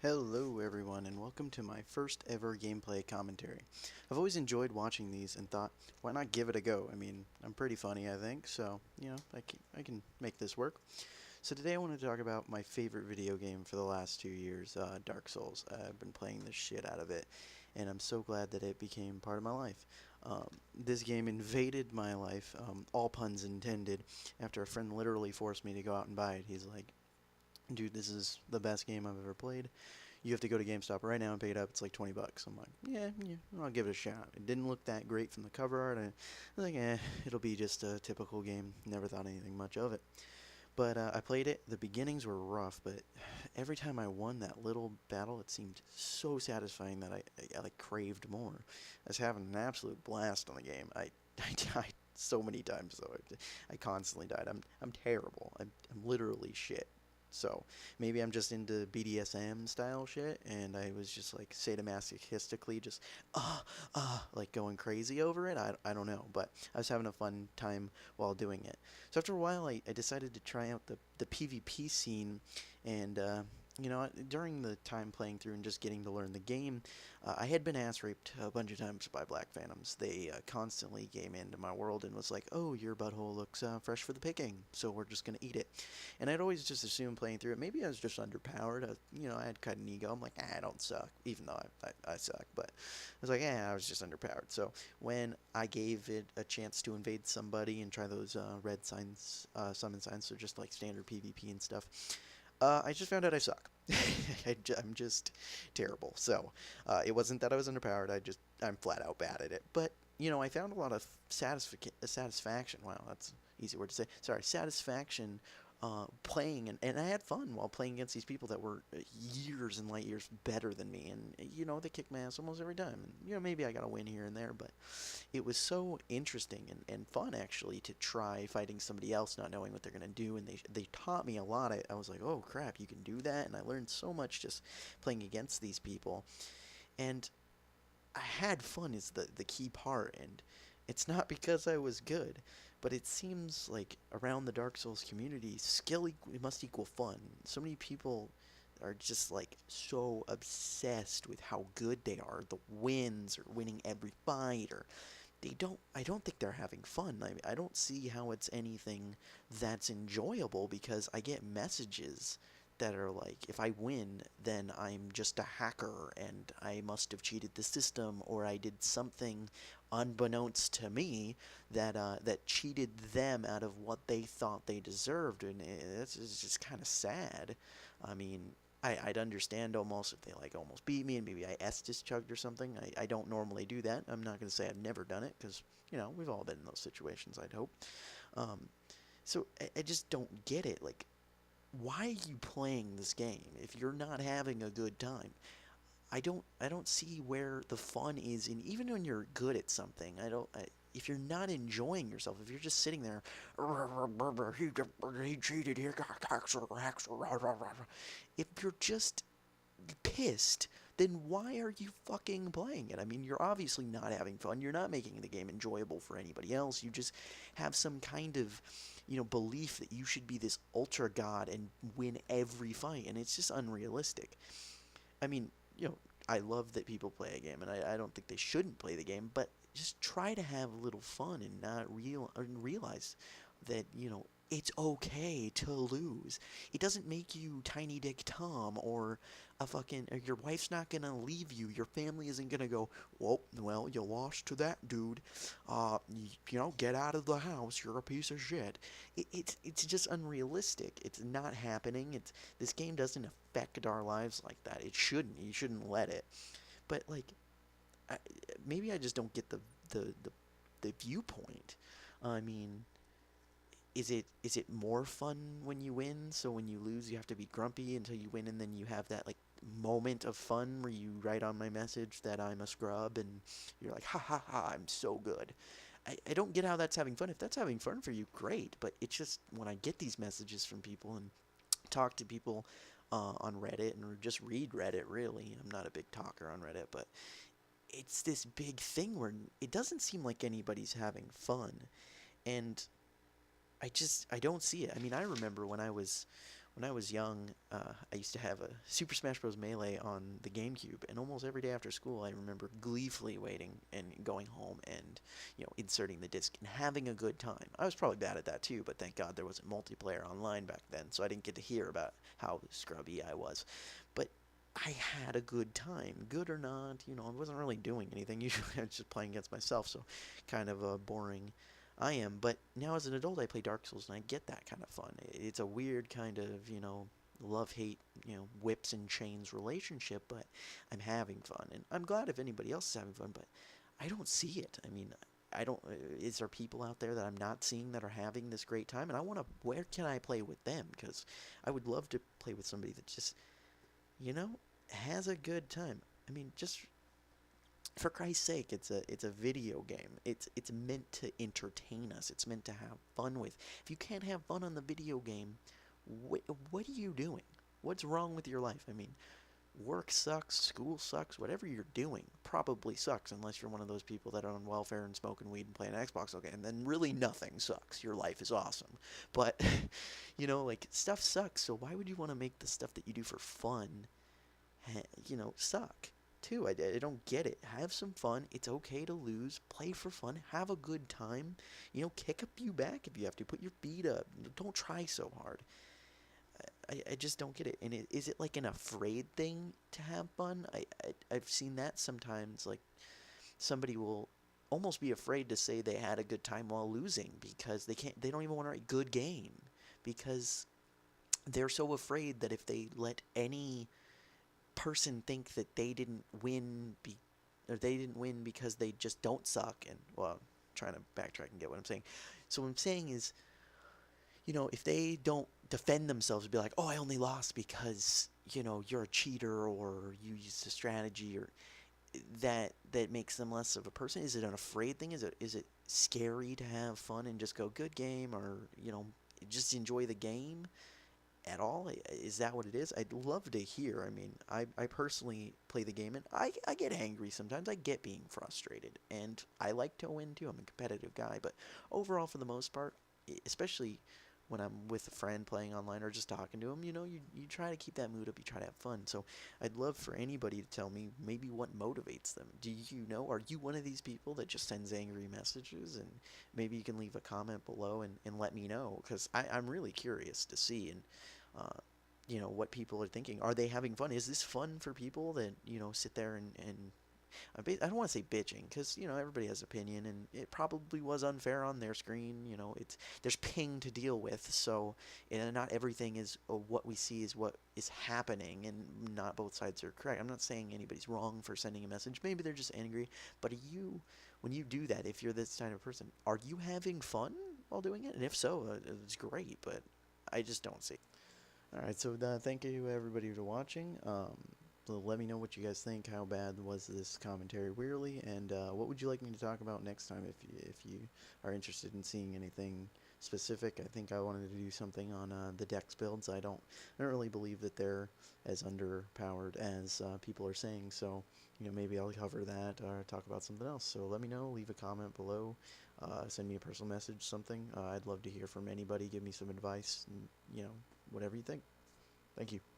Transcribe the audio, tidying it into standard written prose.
Hello everyone and welcome to my first ever gameplay commentary. I've always enjoyed watching these and thought, why not give it a go? I mean, I'm pretty funny I think, so, I can make this work. So today I want to talk about my favorite video game for the last 2 years, Dark Souls. I've been playing the shit out of it, and I'm so glad that it became part of my life. This game invaded my life, all puns intended, after a friend literally forced me to go out and buy it. He's like, dude, this is the best game I've ever played. You have to go to GameStop right now and pick it up. It's like 20 bucks. I'm like, yeah, I'll give it a shot. It didn't look that great from the cover art. I was like, it'll be just a typical game. Never thought anything much of it. But I played it. The beginnings were rough, but every time I won that little battle, it seemed so satisfying that I like craved more. I was having an absolute blast on the game. I died so many times though. I constantly died. I'm terrible. I'm literally shit. So maybe I'm just into BDSM style shit, and I was just like sadomasochistically just like going crazy over it. I don't know, but I was having a fun time while doing it. So after a while, I decided to try out the PvP scene, and during the time playing through and just getting to learn the game, I had been ass raped a bunch of times by Black Phantoms. They constantly came into my world and was like, "Oh, your butthole looks fresh for the picking, so we're just gonna eat it." And I'd always just assume playing through it, maybe I was just underpowered. I had kind of an ego. I'm like, I don't suck, even though I suck. But I was like, I was just underpowered. So when I gave it a chance to invade somebody and try those red signs, summon signs, so just like standard PvP and stuff, I just found out I suck. I'm just terrible. So it wasn't that I was underpowered. I'm flat out bad at it. But I found a lot of satisfaction. Wow, that's an easy word to say. Sorry, satisfaction playing, and I had fun while playing against these people that were years and light years better than me, and they kicked my ass almost every time, and maybe I got a win here and there, but it was so interesting and fun actually to try fighting somebody else, not knowing what they're gonna do, and they taught me a lot. I was like, oh crap, you can do that, and I learned so much just playing against these people, and I had fun is the key part, and it's not because I was good, but it seems like around the Dark Souls community, must equal fun. So many people are just like so obsessed with how good they are, the wins or winning every fight, or I don't think they're having fun. I don't see how it's anything that's enjoyable because I get messages that are like, if I win, then I'm just a hacker and I must have cheated the system, or I did something unbeknownst to me that cheated them out of what they thought they deserved, and it's just kind of sad. I mean, I'd understand almost if they like almost beat me and maybe I Estus chugged or something. I don't normally do that. I'm not going to say I've never done it because, we've all been in those situations, I'd hope. Um, so I just don't get it. Like, why are you playing this game if you're not having a good time? I don't see where the fun is in, even when you're good at something. If you're not enjoying yourself, if you're just sitting there, he cheated, he got if you're just pissed, then why are you fucking playing it? I mean, you're obviously not having fun. You're not making the game enjoyable for anybody else. You just have some kind of, belief that you should be this ultra god and win every fight, and it's just unrealistic. I mean, I love that people play a game, and I don't think they shouldn't play the game, but just try to have a little fun and not realize that it's okay to lose. It doesn't make you Tiny Dick Tom or a fucking. Or your wife's not gonna leave you. Your family isn't gonna go. Well, you lost to that dude. Get out of the house. You're a piece of shit. It's just unrealistic. It's not happening. This game doesn't affect our lives like that. It shouldn't. You shouldn't let it. But like, I, maybe I just don't get the the, the viewpoint. I mean, is it more fun when you win? So when you lose, you have to be grumpy until you win, and then you have that like moment of fun where you write on my message that I'm a scrub, and you're like, ha ha ha, I'm so good. I don't get how that's having fun. If that's having fun for you, great. But it's just when I get these messages from people and talk to people on Reddit and just read Reddit, really. I'm not a big talker on Reddit, but it's this big thing where it doesn't seem like anybody's having fun. And I don't see it. I mean, I remember when I was when I was young, I used to have a Super Smash Bros. Melee on the GameCube, and almost every day after school, I remember gleefully waiting and going home and, inserting the disc and having a good time. I was probably bad at that too, but thank God there wasn't multiplayer online back then, so I didn't get to hear about how scrubby I was. But I had a good time, good or not. I wasn't really doing anything. Usually, I was just playing against myself, so kind of boring. I am, but now as an adult, I play Dark Souls and I get that kind of fun. It's a weird kind of, love hate, whips and chains relationship, but I'm having fun. And I'm glad if anybody else is having fun, but I don't see it. I mean, I don't. Is there people out there that I'm not seeing that are having this great time? And I want to. Where can I play with them? Because I would love to play with somebody that just, you know, has a good time. I mean, just for Christ's sake, it's a video game. It's meant to entertain us. It's meant to have fun with. If you can't have fun on the video game, what are you doing? What's wrong with your life? I mean, work sucks, school sucks, whatever you're doing probably sucks unless you're one of those people that are on welfare and smoking weed and playing Xbox all day, and then really nothing sucks. Your life is awesome. But like stuff sucks, so why would you want to make the stuff that you do for fun suck too? I don't get it. Have some fun. It's okay to lose. Play for fun. Have a good time. Kick a few back if you have to. Put your feet up. Don't try so hard. I just don't get it. And is it like an afraid thing to have fun? I've seen that sometimes. Like somebody will almost be afraid to say they had a good time while losing because they don't even want to write good game because they're so afraid that if they let any person think that they didn't win because they just don't suck. And well, I'm trying to backtrack and get what I'm saying. So what I'm saying is, if they don't defend themselves, be like, oh, I only lost because you're a cheater or you used a strategy, or that makes them less of a person. Is it an afraid thing? Is it scary to have fun and just go good game, or just enjoy the game at all? Is that what it is? I'd love to hear. I mean, I personally play the game and I get angry sometimes. I get being frustrated. And I like to win too. I'm a competitive guy. But overall, for the most part, especially when I'm with a friend playing online or just talking to them, you try to keep that mood up. You try to have fun. So I'd love for anybody to tell me maybe what motivates them. Do you know? Are you one of these people that just sends angry messages? And maybe you can leave a comment below and let me know because I'm really curious to see. And uh, what people are thinking. Are they having fun? Is this fun for people that sit there and I don't want to say bitching because everybody has opinion and it probably was unfair on their screen. There's ping to deal with, so not everything is what we see is what is happening, and not both sides are correct. I'm not saying anybody's wrong for sending a message. Maybe they're just angry. But when you do that, if you're this kind of person, are you having fun while doing it? And if so, it's great. But I just don't see. Alright, so thank you everybody for watching. So let me know what you guys think. How bad was this commentary really, and what would you like me to talk about next time if you are interested in seeing anything specific? I think I wanted to do something on the Dex builds. I don't really believe that they're as underpowered as people are saying. So maybe I'll cover that or talk about something else. So let me know. Leave a comment below. Send me a personal message. Something. I'd love to hear from anybody. Give me some advice. And, whatever you think. Thank you.